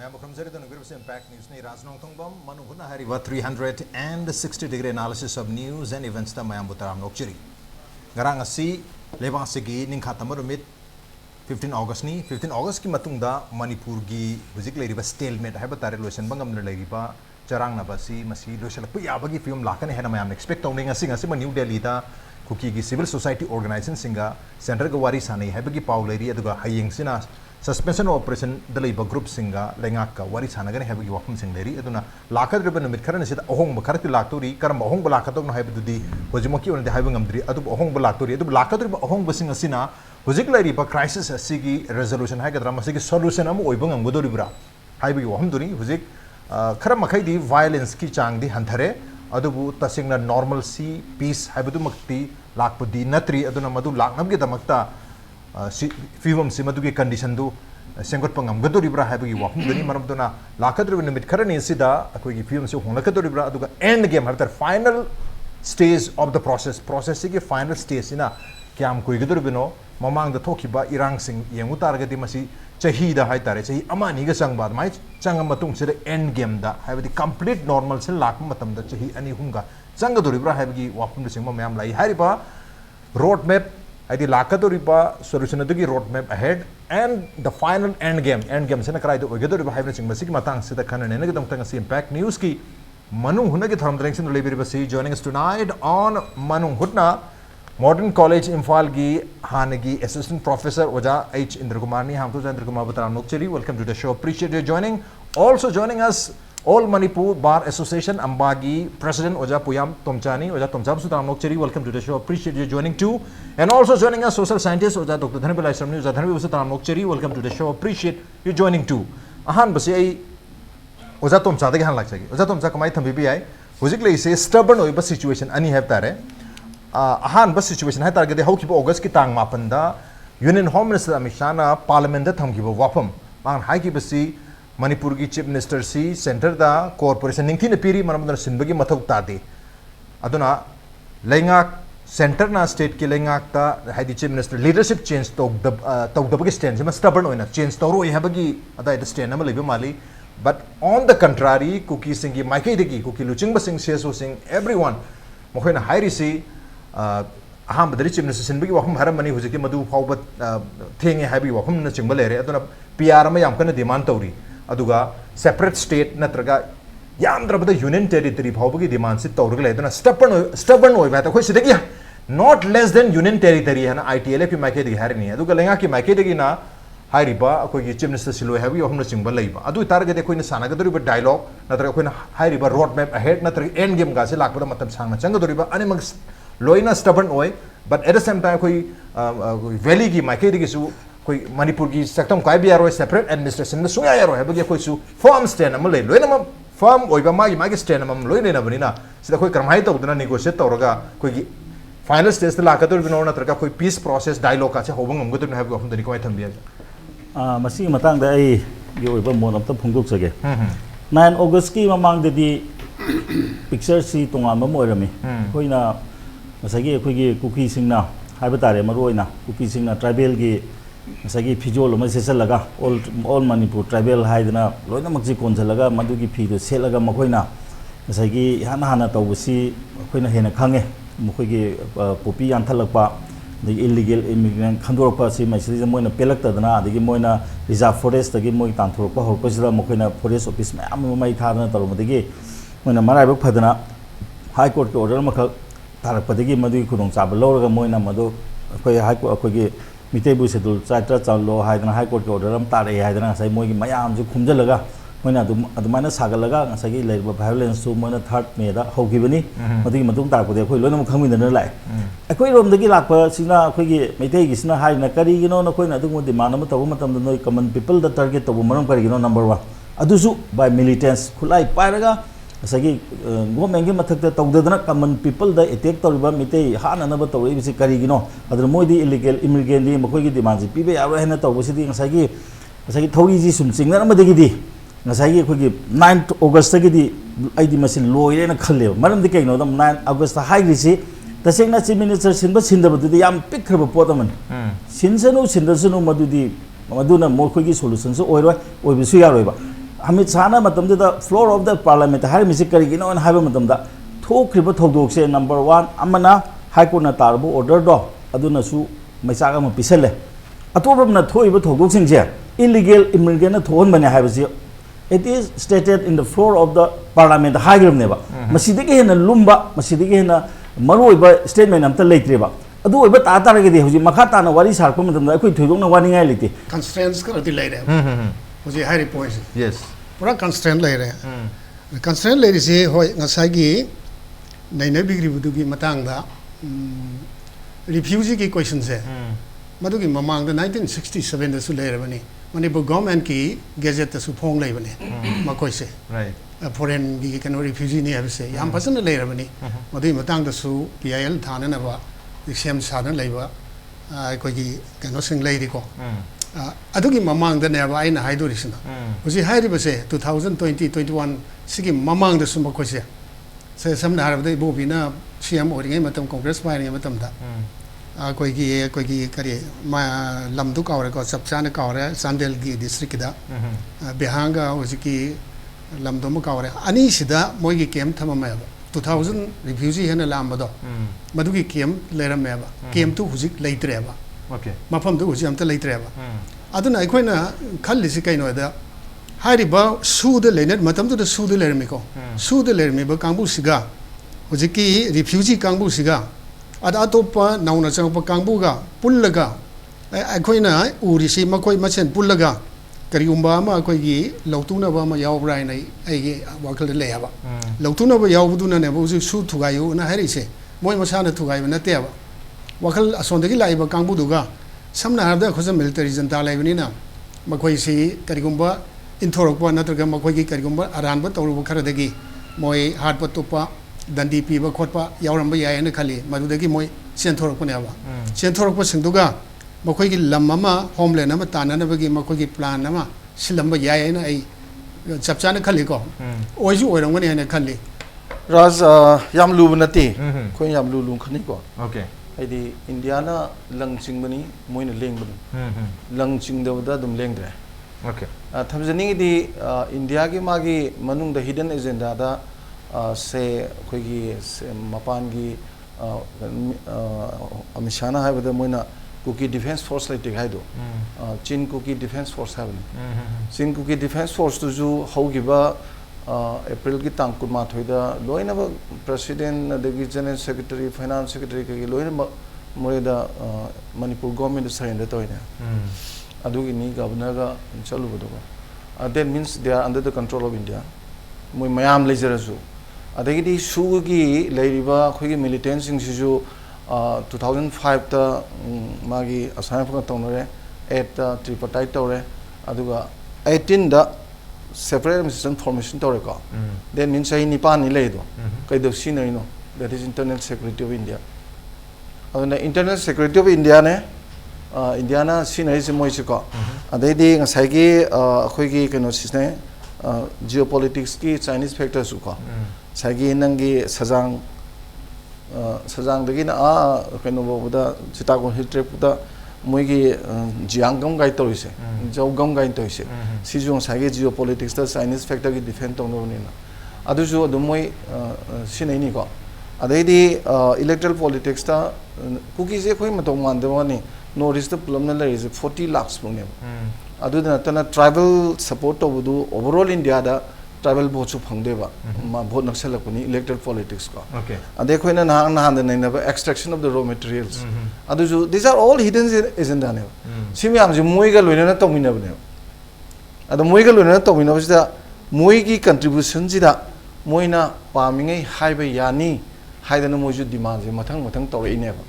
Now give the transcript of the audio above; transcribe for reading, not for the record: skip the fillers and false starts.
Impact News ni Raj Nongthombam Manung Hutna hariba 360-degree analysis of news and events ta mayam butaram nokchiri. Ngarang asi lebang sigi ningkha tamarumit 15 August ni 15 August ki matungda Manipur gi hujik leiriba stalemate haiba tare loisan bangam na leiriba charang na basi masi loisal pu yabagi film lakane hena mayam expect tawning asi ngasi ma New Delhi da kuki gi civil society organization singa center ga wari sanai haibagi paw leiri aduga hayeng sina suspension operation daliba group singa lengak ka wari sanagane haibagi wafum sing leiri aduna lakadriba numit kharana sida ohong ba kharti laktori karam ohong ba lakatok no haibududi hojimoki on de haibangam dri adu ohong ba laktori adu lakadriba ohong ba singa sina hojik leiriba crisis asigi resolution haigadra masigi solution amu oibangam godoribra haibagi wafum duri hojik khara makhai di violence ki chang di hanthare adubu tasingna normalcy peace haibadu makti lakpudi natri aduna madu laknamge damakta fivum si madu ki condition du sengot pangam gadoribra haibagi wafum duni maramduna lakadru numit kharani sida akoi ki fivum si honglakadoribra aduga end game after final stage of the process ki final stage ina kyam koi gadoribino mamang da thokiba irang sing yengu targadi masi chahi da hai tare chahi amani ga changba mai changam matung sida end game da haibadi complete normal se lak matam da chahi ani hunga changadoribra haibagi wafum du singma mayam lai hariba road map adi lakadoriba solution adugi road map ahead and the final end game sena krai do ogadoriba haibna chingba sigi matang sida khana ne nagdam tang si impact news ki Manung Hutna ki tharam direction lebiriba si joining us tonight on Manung Hutna Modern College Imphal gi Hanagi Assistant Professor Oja H Indrakumar ni hamtu Indrakumar bataram nokcheri. Welcome to the show, appreciate your joining. Also joining us All Manipur Bar Association AMBA gi President Oja Puyam Tomcha ni Oja Tomcha bataram nokcheri. Welcome to the show, appreciate your joining too. And also joining us Social Scientist Oja Dr. Dhanabir Laishram ni Oja Dhanabir bataram nokcheri. Welcome to the show, appreciate you joining too. Ahan basi ai Oja Tomcha da han laksagi Oja Tomcha kamai thambi ai hujik lei se stubborn oiba situation ani have tare ahan bas situation hai targade haukiba August ki tang mapanda Union Home Minister Amit Shah na Parliament da thamkiba wafam mang hai ki basi Manipur ki Chief Minister si center da corporation ningthi na piri manamdana sinbagi mathau tade aduna lengak center na state ki lengak ta hai di Chief Minister leadership change tawdabagi stand ma stubborn oina change tawro habagi ada ida stand na lebe mali but on the contrary kuki singi maike degi kuki luching basing seso sing everyone mokhena hairi si aham badari Chief Minister sinbagi wafum haram mani hujiki madu phawba thenge habi wafum na chingba lere aduna PR ma yam kana demand tawri aduga separate state natraga yamdrabada union territory phawbagi demand si tawrga le aduna stubborn oi bata khoi sidagi not less than union territory hana ITL ki maike degi harini aduga lenga ki maike degi na hairiba akoi Chief Minister siloi habi wafum na chingba leiba adu targa de khoi na sanagadori dialogue natraga khoi na hairiba road map ahead natraga end game ga se lakbada matam sangna changadori ani mag loina stubborn oi but at the same time koi valley gi maike digi su koi Manipur gi saktam kai bi aro separate administration na suya yaro habagi koi su firm stand am le loina ma firm oi ba magi stand am loina na bani na sida koi karmai to duna negotiate tawraga koi gi final stage la ka tor binona tarka koi peace process dialogue ka che hobang am gudu na habagi ofum dani koi thambi masi matang da ai gi oi ba mon am ta phungduk sage 9 August ki mamang de di picture si tonga ma moirami koina masagi akhoi kuki singna haiba tare maroina kuki singna tribal gi masagi phijol ma sesalaga all Manipur tribal haidna loina makji konjalaga madugi phido selaga makoina masagi hana tawbusi akoina hena khange mokhoigi popi anthalakpa the illegal immigrant khandorpa si masiri moina pelakta dana adigi moina reserve forest dagi moi tanthorpa horpasila mokoina forest office ma mai thadana tarumdagi moina maraiba phadana high court ke order makha tarakpadagi madu khudong chaba lawraga moina madu akhoi high court akhoi mitebu schedule chaitra chalo haidana high court order am tare haidana sai moi gi mayam ju khumjalaga moina adumana sagalaga sai gi leiba violence su moina 3rd May da hogibani madu gi matung tarakpade akhoi loina ma khangmindana lai akhoi rom dagi lakpa sina akhoi gi mitei gi sina haina kari gi no na khoi na du demand ma tabu matam noi common people da target tabu maram kari gi no number 1 adusu by militants khulai pairaga asagi government gi mathakta tawdadana common people da attack tawriba mitei hana na ba tawri bisi kari gino adra moidi illegal immigrant di makoi gi demand ji pibe aro hena tawbisi di asagi thogi ji sum singna ma degi di asagi khoi gi 9 August gi di aidi masin loire na khalle maram di kai no dam 9 August ha gi si tasengna Chief Minister sinba sindaba du yam pikraba potaman sinsanu sindasunu madudi maduna mo khoi gi solution so oiroi oibisu yaroi ba Hamid Sana matamda floor of the parliament har misi karigino and have matamda thok kriba thogdok se number 1 amana high court na tarbu order do aduna su maisaga ma pisale atobam na thoiba thogdok singje illegal immigrant na thon bane habisi it is stated in the floor of the parliament high gram neba masidike na lumba masidike na maroiba statement amta leitreba adu oiba ta taragedi hoji makha ta na wari sarko matamda akoi thoidok na wani ngai lite constraints ka ati laire hoji high point yes pura constraint laire constraint laire se hoi ngasagi naina bigri budugi matang da refugee ki question se madugi mamang da 1967 da su laire bani Manipur government ki gazette ta su phong lai bani makoi se right foreign gi kan refugee ni have se yam pasan laire bani madui matang da su PIL thana na ba exam sa na laiba koi gi kan sing lai ri ko adugi mamang da ne ba aina haidu risna hoji hairi ba se 2020 21 sigi mamang da su makoi se se samna har da bo bina CM ori ngai matam congress pai ngai matam da koi gi kari ma lam du ka ko sapcha na ka sandel gi district da behanga hoji ki lam do ma ka ani sida moi gi kem thama ma 2000 refugee hena lam ba do madu gi kem leram me ba kem tu hoji leitre ba okay mafam du hoji am ta leitre ba aduna aikoina khalli si kaino da hari ba su de lenet matam tu su de lermi ko su de lermi ba kangbu siga hoji ki refugee kangbu siga ada atopa nauna chang pa kangbu ga pullaga aikoina uri si makoi machen pullaga kari umba ma akoi gi lautuna ba ma yaw brai nai ai gi wakal le ya ba lautuna ba yaw buduna ne bu su thugayu na hari se moi masa na thugai ba na te ba wakal asondagi lai ba kangbu du ga samna harda khoja military janta lai bani na makoi si kari umba inthorokpa natraga makoi gi kari umba aran ba tawru khara dagi moi hat pa topa dandi pi ba khotpa yawram ba yai na khali madudagi moi senthorokpa ne ba senthorokpa singduga makoi gi lamma homeland ama tanana bagi makoi gi plan ama silamba yai na ai chapchana khali ko oiju oirang ne na khali Raj yam lu nati ko yam lu khani ko okay aidi Indiana lang chingbani moina lengbani lang chingdawda dum lengdre okay thamjani di India gi magi manung da hidden agenda da se khoi gi mapan gi amishana haibada moina Cookie Defense Force like Haido, Chin Cookie Defense Force having Chin Cookie Defense Force to Zoo, Hogiba, April Gitang Kumathoida, Loinaba President, the General Secretary, Finance Secretary, Loinaba Moreda, Manipur government is signed the Toina. Adugini, Governor, Chalubudoga. That means they are under the control of India. Mayam Lazarazu. Adagidi Sugi, Ladiba, Hogi militants in Sizu. 2005 ta magi assign for tonore 8 ta tripartite tore aduga 18 da separate administration formation tore ko then means ai nipan ni leido kai do sinai no that is internal security of India aduna internal security of India ne Indiana sinai se moi ko adai di ngasai gi khoi gi keno sisne geopolitics ki Chinese factors ko sai gi nangi sajang sajang dagi na keno boda chitagon hill trip da moigi jiangam gai toise jogam gai toise sijong sage geopolitics da Chinese factor gi defend tong no ni na adu ju adu moi sinai ni ko adai di electoral politics da cookie je khoi matong man de wani notice the plum na is 40 lakhs bune adu na tana tribal support to budu overall India da tribal vote su phangde ba ma vote naksala kuni electoral politics ko okay ade khoina na na extraction of the raw materials adu ju these are all hidden agenda ne simi am ju moi ga loina na tomina bne adu moi ga loina na tomina bida moi gi contribution ji da moina pamingai haiba yani haidana moi ju demand ji mathang tore ine ba